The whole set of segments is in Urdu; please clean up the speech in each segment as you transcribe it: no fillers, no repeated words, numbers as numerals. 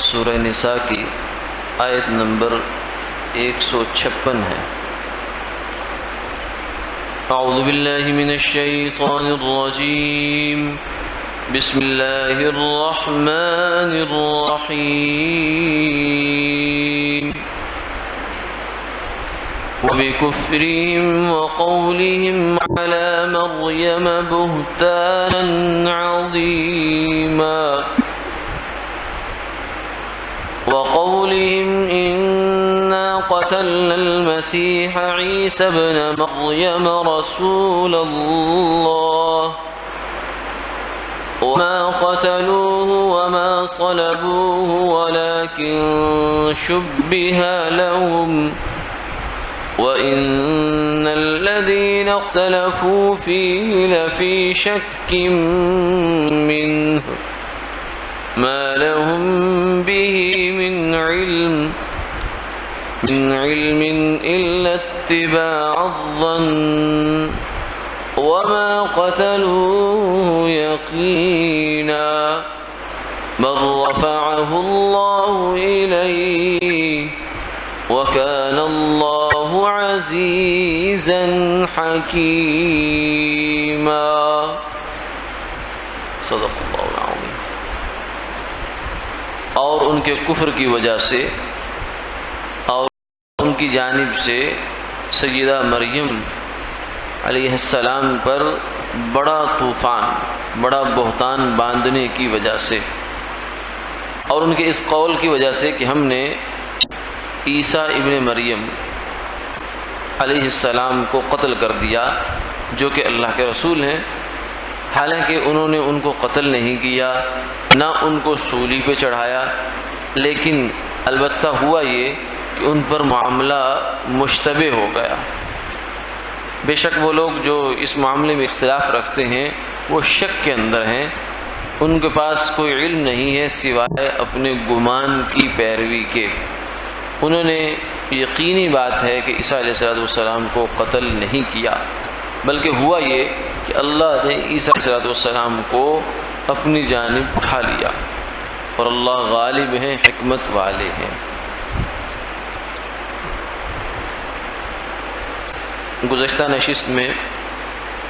سورہ نساء کی آیت نمبر 156 ہے۔ اعوذ باللہ من الشیطان الرجیم، بسم اللہ الرحمن الرحیم۔ وبكفرهم وقولهم على مريم بهتانا عظيما، وقولهم إنا قتلنا المسيح عيسى ابن مريم رسول الله وما قتلوه وما صلبوه ولكن شبه لهم وَإِنَّ الَّذِينَ اخْتَلَفُوا فِيهِ لَفِي شَكٍّ مِّنْهُ مَا لَهُم بِهِ مِنْ عِلْمٍ إِلَّا اتِّبَاعَ الظَّنِّ وَمَا قَتَلُوهُ يَقِينًا بَلْ رَفَعَهُ اللَّهُ إِلَيْهِ وَكَانَ اللَّهُ عَزِيزًا حَكِيمًا۔ صدق اللہ العظیم۔ اور ان کے کفر کی وجہ سے اور ان کی جانب سے سیدہ مریم علیہ السلام پر بڑا طوفان، بڑا بہتان باندھنے کی وجہ سے، اور ان کے اس قول کی وجہ سے کہ ہم نے عیسیٰ ابن مریم علیہ السلام کو قتل کر دیا جو کہ اللہ کے رسول ہیں، حالانکہ انہوں نے ان کو قتل نہیں کیا، نہ ان کو سولی پہ چڑھایا، لیکن البتہ ہوا یہ کہ ان پر معاملہ مشتبہ ہو گیا۔ بے شک وہ لوگ جو اس معاملے میں اختلاف رکھتے ہیں وہ شک کے اندر ہیں، ان کے پاس کوئی علم نہیں ہے سوائے اپنے گمان کی پیروی کے۔ انہوں نے یقینی بات ہے کہ عیسیٰ علیہ السلام کو قتل نہیں کیا، بلکہ ہوا یہ کہ اللہ نے عیسیٰ علیہ السلام کو اپنی جانب اٹھا لیا، اور اللہ غالب ہیں، حکمت والے ہیں۔ گزشتہ نشست میں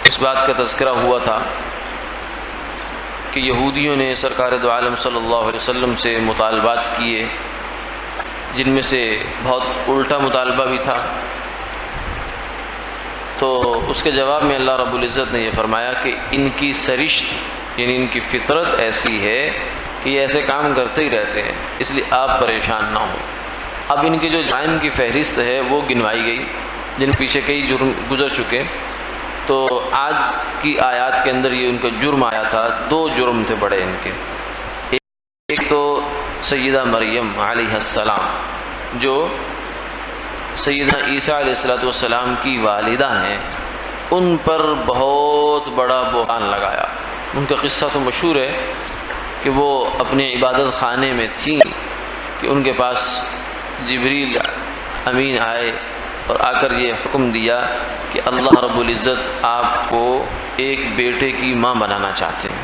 اس بات کا تذکرہ ہوا تھا کہ یہودیوں نے سرکار دو عالم صلی اللہ علیہ وسلم سے مطالبات کیے، جن میں سے بہت الٹا مطالبہ بھی تھا۔ تو اس کے جواب میں اللہ رب العزت نے یہ فرمایا کہ ان کی سرشت یعنی ان کی فطرت ایسی ہے کہ یہ ایسے کام کرتے ہی رہتے ہیں، اس لیے آپ پریشان نہ ہوں۔ اب ان کی جو جرائم کی فہرست ہے وہ گنوائی گئی، جن پیچھے کئی جرم گزر چکے۔ تو آج کی آیات کے اندر یہ ان کا جرم آیا تھا، دو جرم تھے بڑے ان کے۔ ایک تو سیدہ مریم علیہ السلام جو سیدنا عیسیٰ علیہ السلام کی والدہ ہیں، ان پر بہت بڑا بہتان لگایا۔ ان کا قصہ تو مشہور ہے کہ وہ اپنے عبادت خانے میں تھیں کہ ان کے پاس جبریل امین آئے اور آ کر یہ حکم دیا کہ اللہ رب العزت آپ کو ایک بیٹے کی ماں بنانا چاہتے ہیں۔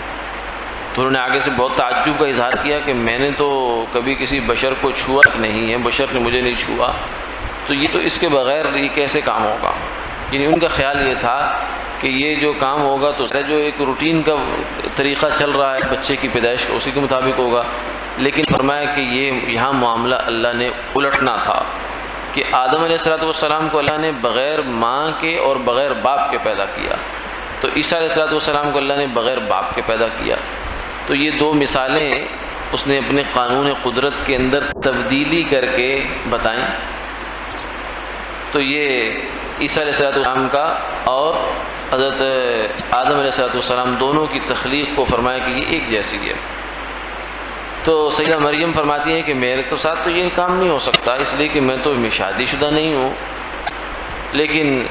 تو انہوں نے آگے سے بہت تعجب کا اظہار کیا کہ میں نے تو کبھی کسی بشر کو چھوا نہیں ہے، بشر نے مجھے نہیں چھوا، تو یہ تو اس کے بغیر یہ کیسے کام ہوگا؟ یعنی ان کا خیال یہ تھا کہ یہ جو کام ہوگا تو جو ایک روٹین کا طریقہ چل رہا ہے بچے کی پیدائش کا، اسی کے مطابق ہوگا۔ لیکن فرمایا کہ یہ یہاں معاملہ اللہ نے الٹنا تھا کہ آدم علیہ السلام کو اللہ نے بغیر ماں کے اور بغیر باپ کے پیدا کیا، تو عیسیٰ علیہ السلام کو اللہ نے بغیر باپ کے پیدا کیا۔ تو یہ دو مثالیں اس نے اپنے قانون قدرت کے اندر تبدیلی کر کے بتائیں۔ تو یہ عیسیٰ علیہ السلام کا اور حضرت آدم علیہ السلام دونوں کی تخلیق کو فرمایا کہ یہ ایک جیسی ہے۔ تو سیدہ مریم فرماتی ہیں کہ میرے تو ساتھ تو یہ کام نہیں ہو سکتا، اس لیے کہ میں تو شادی شدہ نہیں ہوں، لیکن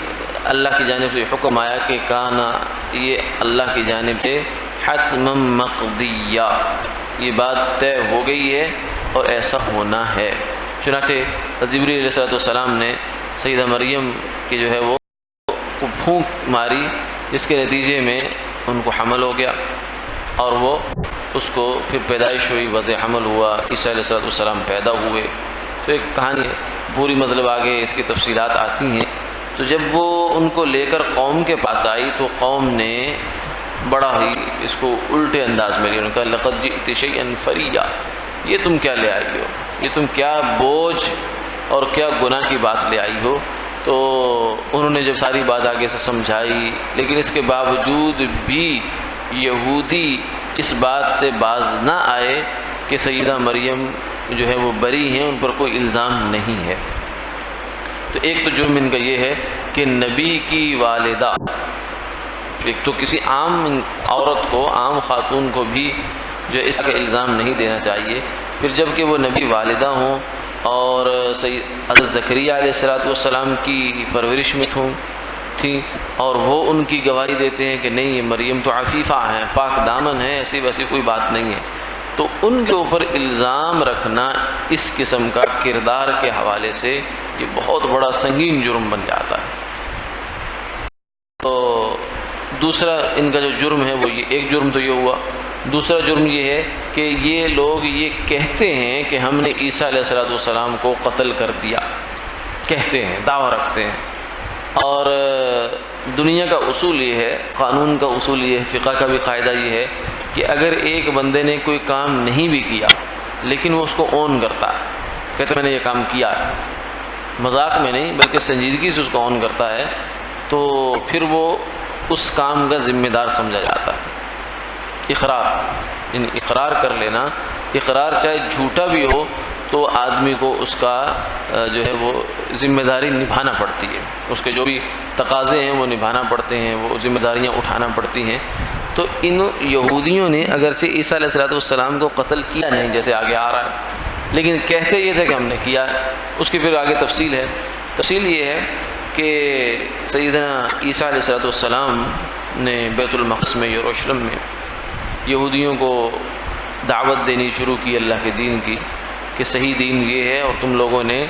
اللہ کی جانب سے حکم آیا کہ کانا، یہ اللہ کی جانب سے حتما مقضیہ، یہ بات طے ہو گئی ہے اور ایسا ہونا ہے۔ چنانچہ جبریل علیہ السلام نے سیدہ مریم کی جو ہے وہ پھونک ماری، جس کے نتیجے میں ان کو حمل ہو گیا۔ اور وہ اس کو پھر پیدائش ہوئی، وضع حمل ہوا، عیسیٰ علیہ السلام پیدا ہوئے. تو ایک کہانی ہے پوری، مطلب آگے اس کی تفصیلات آتی ہیں. تو جب وہ ان کو لے کر قوم کے پاس آئی تو قوم نے بڑا ہی اس کو الٹے انداز میں لیا. ان کا لقد جئت شیئا فریا، یہ تم کیا لے آئی ہو، یہ تم کیا بوجھ اور کیا گناہ کی بات لے آئی ہو. تو انہوں نے جب ساری بات آگے سے سمجھائی، لیکن اس کے باوجود بھی یہودی اس بات سے باز نہ آئے کہ سیدہ مریم جو ہے وہ بری ہیں، ان پر کوئی الزام نہیں ہے. تو ایک تو جرم ان کا یہ ہے کہ نبی کی والدہ، ایک تو کسی عام عورت کو، عام خاتون کو بھی جو اس کا الزام نہیں دینا چاہیے. پھر جب کہ وہ نبی والدہ ہوں اور حضرت زکریا علیہ السلام کی پرورش میں تھی، اور وہ ان کی گواہی دیتے ہیں کہ نہیں، یہ مریم تو عفیفہ ہے، پاک دامن ہے، ایسی ویسی کوئی بات نہیں ہے. تو ان کے اوپر الزام رکھنا اس قسم کا کردار کے حوالے سے یہ بہت بڑا سنگین جرم بن جاتا ہے. تو دوسرا ان کا جو جرم ہے وہ یہ، ایک جرم تو یہ ہوا. دوسرا جرم یہ ہے کہ یہ لوگ یہ کہتے ہیں کہ ہم نے عیسیٰ علیہ السلام کو قتل کر دیا، کہتے ہیں، دعویٰ رکھتے ہیں. اور دنیا کا اصول یہ ہے، قانون کا اصول یہ ہے، فقہ کا بھی قاعدہ یہ ہے کہ اگر ایک بندے نے کوئی کام نہیں بھی کیا لیکن وہ اس کو اون کرتا ہے، کہتے میں نے یہ کام کیا ہے، مذاق میں نہیں بلکہ سنجیدگی سے اس کو اون کرتا ہے، تو پھر وہ اس کام کا ذمہ دار سمجھا جاتا ہے. اقرار، یعنی اقرار کر لینا. اقرار چاہے جھوٹا بھی ہو تو آدمی کو اس کا جو ہے وہ ذمہ داری نبھانا پڑتی ہے، اس کے جو بھی تقاضے ہیں وہ نبھانا پڑتے ہیں، وہ ذمہ داریاں اٹھانا پڑتی ہیں. تو ان یہودیوں نے اگرچہ عیسیٰ علیہ السلام کو قتل کیا نہیں جیسے آگے آ رہا ہے، لیکن کہتے یہ تھے کہ ہم نے کیا ہے. اس کی پھر آگے تفصیل ہے. تفصیل یہ ہے کہ سیدنا عیسیٰ علیہ السلام نے بیت المقدس میں، یروشلم میں یہودیوں کو دعوت دینی شروع کی اللہ کے دین کی، کہ صحیح دین یہ ہے، اور تم لوگوں نے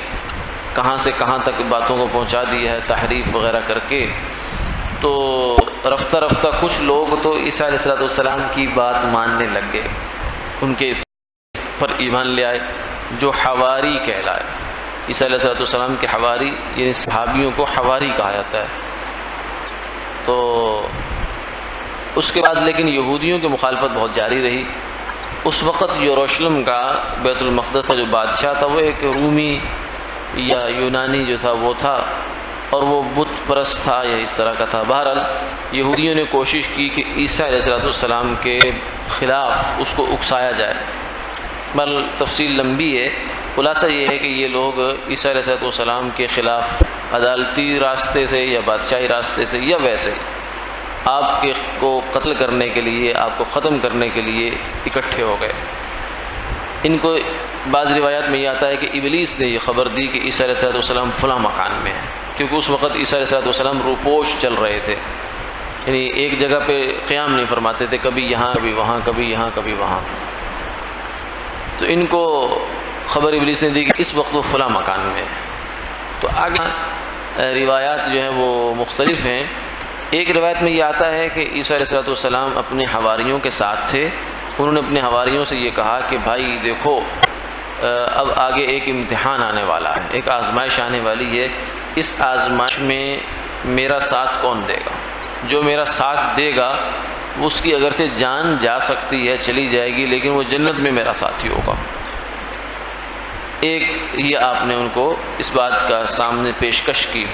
کہاں سے کہاں تک باتوں کو پہنچا دیا ہے تحریف وغیرہ کر کے. تو رفتہ رفتہ کچھ لوگ تو عیسیٰ علیہ السلام کی بات ماننے لگ گئے، ان کے پر ایمان لے آئے، جو حواری کہلائے. عیسیٰ علیہ السلام کے حواری یعنی صحابیوں کو حواری کہا جاتا ہے. تو اس کے بعد لیکن یہودیوں کی مخالفت بہت جاری رہی. اس وقت یروشلم کا، بیت المقدس کا جو بادشاہ تھا وہ ایک رومی یا یونانی جو تھا وہ تھا، اور وہ بت پرست تھا یا اس طرح کا تھا. بہرحال یہودیوں نے کوشش کی کہ عیسیٰ علیہ السلام کے خلاف اس کو اکسایا جائے. بل تفصیل لمبی ہے، خلاصہ یہ ہے کہ یہ لوگ عیسیٰ علیہ السلام کے خلاف عدالتی راستے سے یا بادشاہی راستے سے یا ویسے آپ کو قتل کرنے کے لیے، آپ کو ختم کرنے کے لیے اکٹھے ہو گئے. ان کو بعض روایات میں یہ آتا ہے کہ ابلیس نے یہ خبر دی کہ عیسیٰ علیہ السلام فلاں مکان میں ہے، کیونکہ اس وقت عیسیٰ علیہ السلام روپوش چل رہے تھے، یعنی ایک جگہ پہ قیام نہیں فرماتے تھے، کبھی یہاں کبھی وہاں، کبھی یہاں کبھی وہاں. تو ان کو خبر ابلیس نے دی کہ اس وقت وہ فلاں مکان میں ہے. تو آگے روایات جو ہیں وہ مختلف ہیں. ایک روایت میں یہ آتا ہے کہ عیسیٰ علیہ السلام اپنے حواریوں کے ساتھ تھے. انہوں نے اپنے حواریوں سے یہ کہا کہ بھائی دیکھو، اب آگے ایک امتحان آنے والا ہے، ایک آزمائش آنے والی ہے. اس آزمائش میں میرا ساتھ کون دے گا؟ جو میرا ساتھ دے گا اس کی اگرچہ جان جا سکتی ہے، چلی جائے گی، لیکن وہ جنت میں میرا ساتھی ہوگا. ایک یہ آپ نے ان کو اس بات کا سامنے پیشکش کی.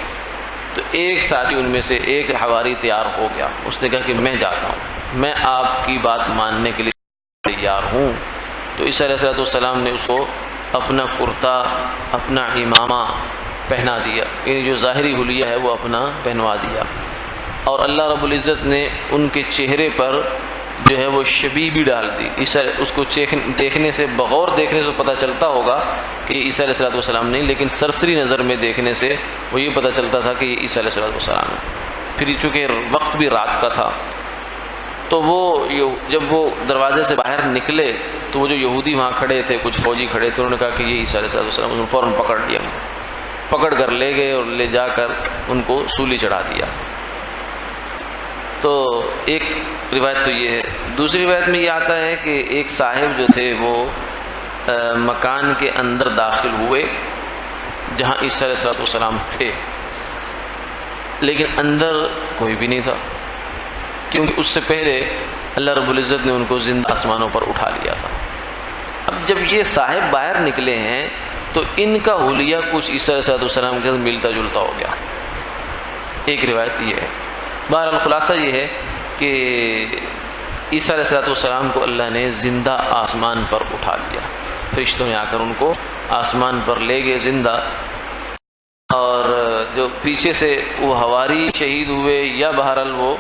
تو ایک ساتھی ان میں سے ایک حواری تیار ہو گیا. اس نے کہا کہ میں جاتا ہوں، میں آپ کی بات ماننے کے لیے تیار ہوں. تو عیسیٰ علیہ السلام نے اس کو اپنا کرتا، اپنا امامہ پہنا دیا، یعنی جو ظاہری حلیہ ہے وہ اپنا پہنوا دیا. اور اللہ رب العزت نے ان کے چہرے پر جو ہے وہ شبیبی ڈال دی. اس کو دیکھنے سے، بغور دیکھنے سے پتہ چلتا ہوگا کہ یہ عیسیٰ علیہ السلام نہیں، لیکن سرسری نظر میں دیکھنے سے وہ یہ پتہ چلتا تھا کہ یہ عیسیٰ علیہ السلام ہے. پھر چونکہ وقت بھی رات کا تھا، تو وہ جب وہ دروازے سے باہر نکلے تو وہ جو یہودی وہاں کھڑے تھے، کچھ فوجی کھڑے تھے، انہوں نے کہا کہ یہ عیسیٰ علیہ السلام. انہوں نے فوراً پکڑ لیا، پکڑ کر لے گئے اور لے جا کر ان کو سولی چڑھا دیا. تو ایک روایت تو یہ ہے. دوسری روایت میں یہ آتا ہے کہ ایک صاحب جو تھے وہ مکان کے اندر داخل ہوئے جہاں عیسیٰ علیہ السلام تھے، لیکن اندر کوئی بھی نہیں تھا، کیونکہ اس سے پہلے اللہ رب العزت نے ان کو زندہ آسمانوں پر اٹھا لیا تھا. اب جب یہ صاحب باہر نکلے ہیں تو ان کا حلیہ کچھ عیسیٰ علیہ السلام کے ساتھ ملتا جلتا ہو گیا. ایک روایت یہ ہے. بہرحال خلاصہ یہ ہے کہ عیسیٰ علیہ السلام کو اللہ نے زندہ آسمان پر اٹھا لیا، فرشتوں نے آ کر ان کو آسمان پر لے گئے زندہ. اور جو پیچھے سے وہ حواری شہید ہوئے یا بہرحال وہ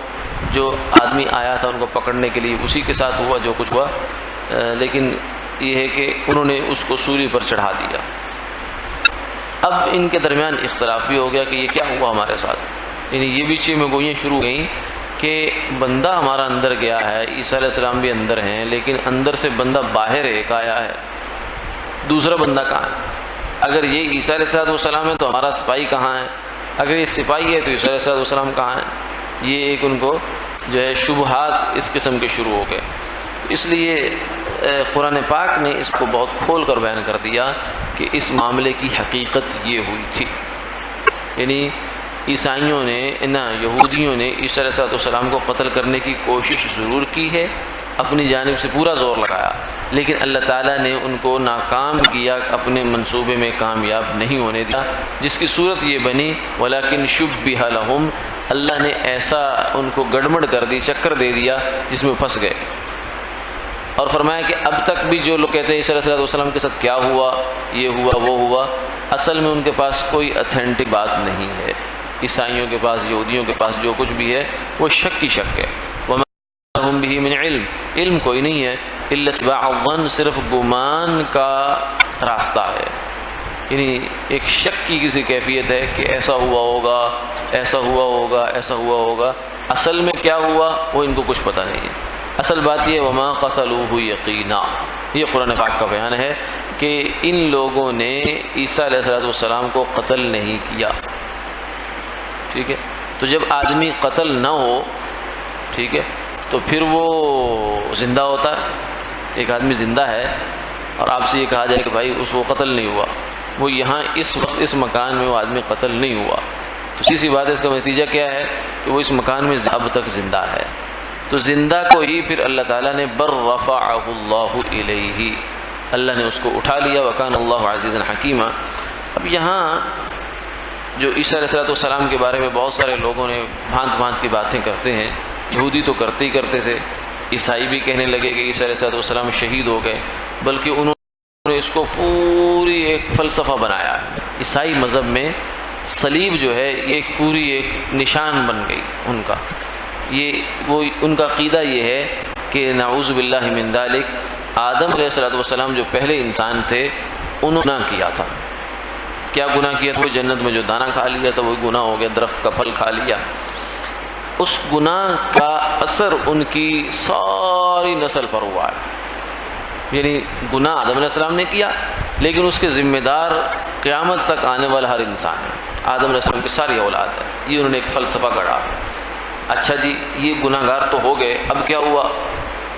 جو آدمی آیا تھا ان کو پکڑنے کے لیے اسی کے ساتھ ہوا جو کچھ ہوا، لیکن یہ ہے کہ انہوں نے اس کو سولی پر چڑھا دیا. اب ان کے درمیان اختلاف بھی ہو گیا کہ یہ کیا ہوا ہمارے ساتھ، یعنی یہ بھی چیز میں گوئیاں شروع گئیں کہ بندہ ہمارا اندر گیا ہے، عیسیٰ علیہ السلام بھی اندر ہیں، لیکن اندر سے بندہ باہر ایک آیا ہے، دوسرا بندہ کہاں ہے؟ اگر یہ عیسیٰ علیہ السلام ہے تو ہمارا سپاہی کہاں ہے؟ اگر یہ سپاہی ہے تو عیسیٰ علیہ السلام کہاں ہے؟ یہ ایک ان کو جو ہے شبہات اس قسم کے شروع ہو گئے. اس لیے قرآن پاک نے اس کو بہت کھول کر بیان کر دیا کہ اس معاملے کی حقیقت یہ ہوئی تھی. یعنی عیسائیوں نے یہودیوں نے عیسیٰ علیہ السلام کو قتل کرنے کی کوشش ضرور کی ہے، اپنی جانب سے پورا زور لگایا، لیکن اللہ تعالیٰ نے ان کو ناکام کیا، اپنے منصوبے میں کامیاب نہیں ہونے دیا، جس کی صورت یہ بنی وَلَكِنْ شُبِّهَ لَهُمْ، اللہ نے ایسا ان کو گڑبڑ کر دی، چکر دے دیا جس میں پھنس گئے. اور فرمایا کہ اب تک بھی جو لوگ کہتے ہیں عیسیٰ علیہ السلام کے ساتھ کیا ہوا، یہ ہوا وہ ہوا، اصل میں ان کے پاس کوئی اتھینٹک بات نہیں ہے. عیسائیوں کے پاس، یہودیوں کے پاس جو کچھ بھی ہے وہ شک کی شک ہے. وَمَا بِهِ مِنْ علم کوئی نہیں ہے، إِلَّا اتِّبَاعَ الظَّنِّ صرف گمان کا راستہ ہے. یعنی ایک شک کی کسی کیفیت ہے کہ ایسا ہوا ہوگا، ایسا ہوا ہوگا، ایسا ہوا ہوگا. اصل میں کیا ہوا وہ ان کو کچھ پتہ نہیں ہے. اصل بات یہ وما قتلوہ یقینا، یہ قرآن پاک کا بیان ہے کہ ان لوگوں نے عیسیٰ علیہ السلام کو قتل نہیں کیا. ٹھیک ہے، تو جب آدمی قتل نہ ہو، ٹھیک ہے، تو پھر وہ زندہ ہوتا ہے. ایک آدمی زندہ ہے اور آپ سے یہ کہا جائے کہ بھائی اس کو قتل نہیں ہوا، وہ یہاں اس وقت اس مکان میں وہ آدمی قتل نہیں ہوا، تو سیدھی بات ہے اس کا نتیجہ کیا ہے کہ وہ اس مکان میں اب تک زندہ ہے. تو زندہ کو ہی پھر اللہ تعالیٰ نے بر رفعہ اللہ الیہ، اللہ نے اس کو اٹھا لیا. وکان اللہ عزیزا حکیما. اب یہاں جو عیسیٰ علیہ السلام کے بارے میں بہت سارے لوگوں نے بھانت بھانت کی باتیں کرتے ہیں. یہودی تو کرتے ہی کرتے تھے، عیسائی بھی کہنے لگے کہ عیسیٰ علیہ السلام شہید ہو گئے، بلکہ انہوں نے اس کو پوری ایک فلسفہ بنایا ہے. عیسائی مذہب میں صلیب جو ہے ایک پوری ایک نشان بن گئی ان کا. وہ ان کا عقیدہ یہ ہے کہ نعوذ باللہ من ذالک، آدم علیہ السلام جو پہلے انسان تھے انہوں نے گناہ کیا تھا. کیا گناہ کیا تھا؟ وہ جنت میں جو دانہ کھا لیا تھا وہ گناہ ہو گیا، درخت کا پھل کھا لیا. اس گناہ کا اثر ان کی ساری نسل پر ہوا ہے. یعنی گناہ آدم علیہ السلام نے کیا، لیکن اس کے ذمہ دار قیامت تک آنے والا ہر انسان ہے. آدم علیہ السلام کی ساری اولاد ہے. یہ انہوں نے ایک فلسفہ گڑھا. اچھا جی، یہ گناہ گار تو ہو گئے، اب کیا ہوا؟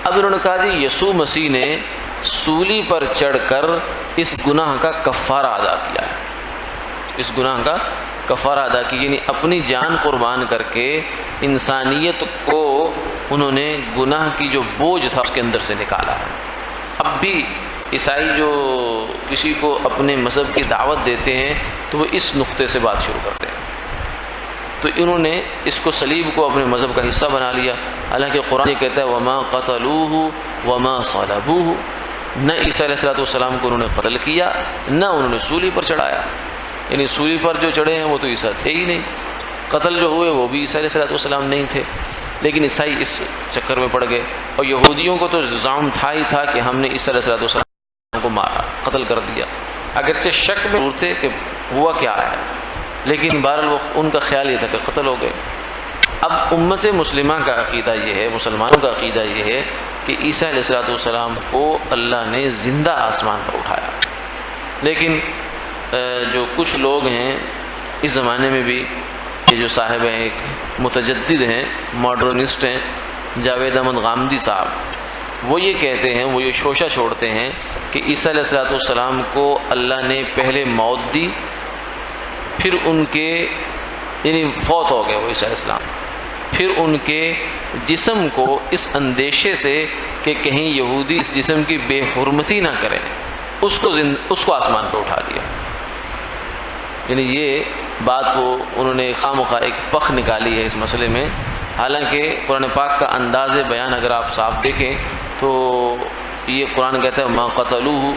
اب انہوں نے کہا جی یسوع مسیح نے سولی پر چڑھ کر اس گناہ کا کفارہ ادا کیا ہے. اس گناہ کا کفارہ ادا کی، یعنی اپنی جان قربان کر کے انسانیت کو انہوں نے گناہ کی جو بوجھ تھا اس کے اندر سے نکالا ہے. اب بھی عیسائی جو کسی کو اپنے مذہب کی دعوت دیتے ہیں تو وہ اس نقطے سے بات شروع کرتے ہیں. تو انہوں نے اس کو صلیب کو اپنے مذہب کا حصہ بنا لیا. حالانکہ قرآن یہ کہتا ہے وما قتلوہ وما صلبوہ، نہ عیسیٰ علیہ السلام کو انہوں نے قتل کیا، نہ انہوں نے سولی پر چڑھایا. یعنی سولی پر جو چڑھے ہیں وہ تو عیسیٰ تھے ہی نہیں، قتل جو ہوئے وہ بھی عیسیٰ علیہ السلام نہیں تھے. لیکن عیسائی اس چکر میں پڑ گئے. اور یہودیوں کو تو زعم تھا ہی تھا کہ ہم نے عیسیٰ علیہ السلام کو مارا، قتل کر دیا. اگرچہ شک میں ضرور تھے کہ ہوا کیا ہے، لیکن بہرحال ان کا خیال یہ تھا کہ قتل ہو گئے. اب امت مسلمہ کا عقیدہ یہ ہے، مسلمانوں کا عقیدہ یہ ہے کہ عیسیٰ علیہ السلام کو اللہ نے زندہ آسمان پر اٹھایا. لیکن جو کچھ لوگ ہیں اس زمانے میں بھی، یہ جو صاحب ہیں ایک متجدد ہیں، ماڈرنسٹ ہیں، جاوید احمد غامدی صاحب، وہ یہ کہتے ہیں، وہ یہ شوشہ چھوڑتے ہیں کہ عیسیٰ علیہ السلام کو اللہ نے پہلے موت دی، پھر ان کے یعنی فوت ہو گئے وہ عیسیٰ علیہ السلام، پھر ان کے جسم کو اس اندیشے سے کہ کہیں یہودی اس جسم کی بے حرمتی نہ کریں، اس کو آسمان پہ اٹھا دیا۔ یعنی یہ بات وہ انہوں نے خواہ ایک پخ نکالی ہے اس مسئلے میں، حالانکہ قرآن پاک کا انداز بیان اگر آپ صاف دیکھیں تو یہ قرآن کہتا ہے ما قتلوہ،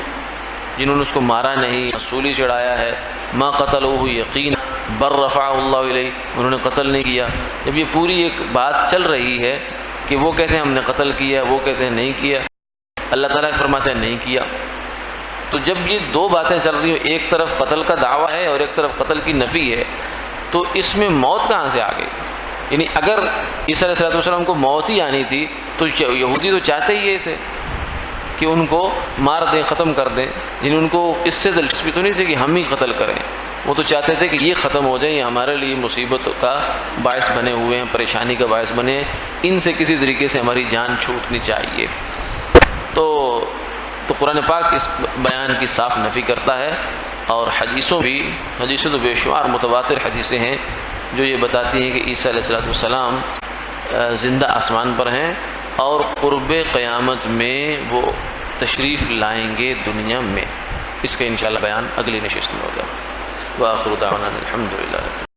جنہوں نے اس کو مارا نہیں، سولی چڑھایا ہے، ما قتلوہ یقین بر رفعہ اللہ الیہ، انہوں نے قتل نہیں کیا۔ جب یہ پوری ایک بات چل رہی ہے کہ وہ کہتے ہیں ہم نے قتل کیا، وہ کہتے ہیں نہیں کیا، اللہ تعالیٰ فرماتے ہیں نہیں کیا، تو جب یہ دو باتیں چل رہی ہیں، ایک طرف قتل کا دعویٰ ہے اور ایک طرف قتل کی نفی ہے، تو اس میں موت کہاں سے آ گئی؟ یعنی اگر عیسیٰ علیہ السلام کو موت ہی آنی تھی تو یہودی تو چاہتے ہی یہ تھے کہ ان کو مار دیں، ختم کر دیں، یعنی ان کو اس سے دلچسپی تو نہیں تھی کہ ہم ہی قتل کریں، وہ تو چاہتے تھے کہ یہ ختم ہو جائیں، یہ ہمارے لیے مصیبت کا باعث بنے ہوئے ہیں، پریشانی کا باعث بنے ہیں، ان سے کسی طریقے سے ہماری جان چھوٹنی چاہیے۔ تو قرآن پاک اس بیان کی صاف نفی کرتا ہے، اور حدیثوں تو بے شمار متواتر حدیثیں ہیں جو یہ بتاتی ہیں کہ عیسیٰ علیہ السلام زندہ آسمان پر ہیں اور قرب قیامت میں وہ تشریف لائیں گے دنیا میں۔ اس کا انشاءاللہ بیان اگلی نشست میں ہوگا۔ وآخر دعوانا الحمدللہ۔